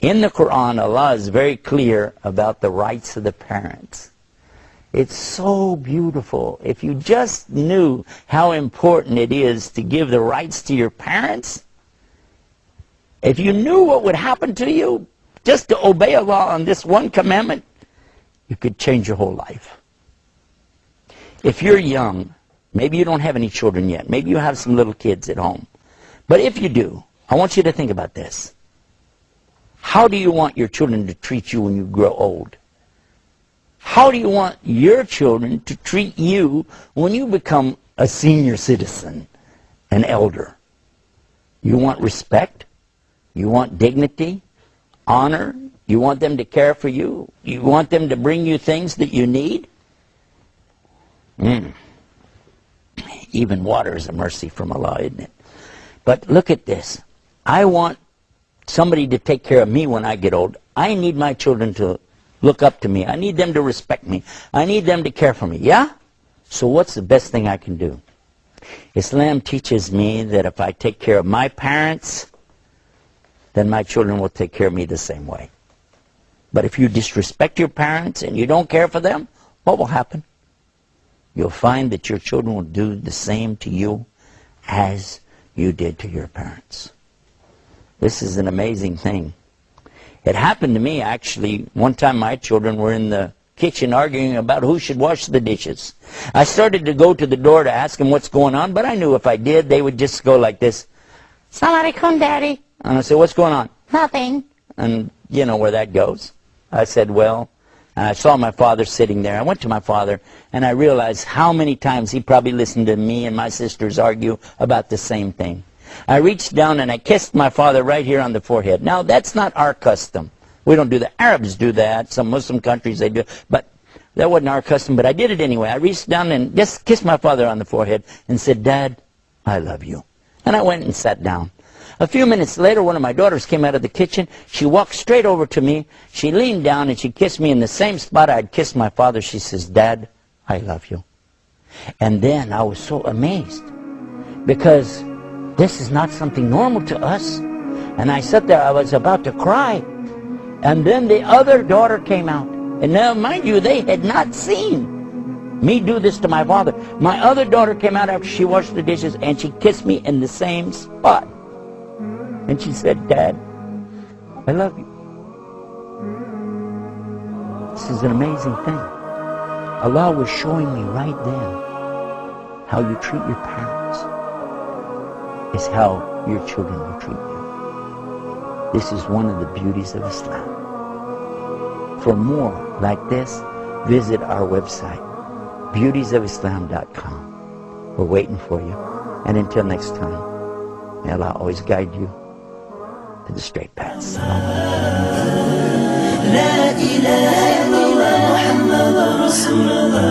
In the Quran, Allah is very clear about the rights of the parents. It's so beautiful. If you just knew how important it is to give the rights to your parents, if you knew what would happen to you just to obey Allah on this one commandment, you could change your whole life. If you're young, maybe you don't have any children yet, maybe you have some little kids at home, but if you do, I want you to think about this. How do you want your children to treat you when you grow old? How do you want your children to treat you when you become a senior citizen, an elder? You want respect? You want dignity, honor? You want them to care for you? You want them to bring you things that you need? Even water is a mercy from Allah, isn't it? But look at this. I want somebody to take care of me when I get old. I need my children to look up to me. I need them to respect me. I need them to care for me. Yeah? So what's the best thing I can do? Islam teaches me that if I take care of my parents, then my children will take care of me the same way. But if you disrespect your parents and you don't care for them, what will happen? You'll find that your children will do the same to you as you did to your parents. This is an amazing thing. It happened to me, actually. One time my children were in the kitchen arguing about who should wash the dishes. I started to go to the door to ask them what's going on, but I knew if I did, they would just go like this. Assalamu alaikum, Daddy. And I said, what's going on? Nothing. And you know where that goes. I said, well, and I saw my father sitting there. I went to my father, and I realized how many times he probably listened to me and my sisters argue about the same thing. I reached down and I kissed my father right here on the forehead. Now, that's not our custom. We don't do that. Arabs do that. Some Muslim countries, they do. But that wasn't our custom, but I did it anyway. I reached down and just kissed my father on the forehead and said, Dad, I love you. And I went and sat down. A few minutes later, one of my daughters came out of the kitchen. She walked straight over to me. She leaned down and she kissed me in the same spot I'd kissed my father. She says, Dad, I love you. And then I was so amazed because this is not something normal to us. And I sat there, I was about to cry. And then the other daughter came out. And now, mind you, they had not seen me do this to my father. My other daughter came out after she washed the dishes and she kissed me in the same spot. And she said, Dad, I love you. This is an amazing thing. Allah was showing me right then how you treat your parents is how your children will treat you. This is one of the beauties of Islam. For more like this, visit our website, beautiesofislam.com. We're waiting for you. And until next time, may Allah always guide you to the straight path. لا إله إلا الله محمد رسول الله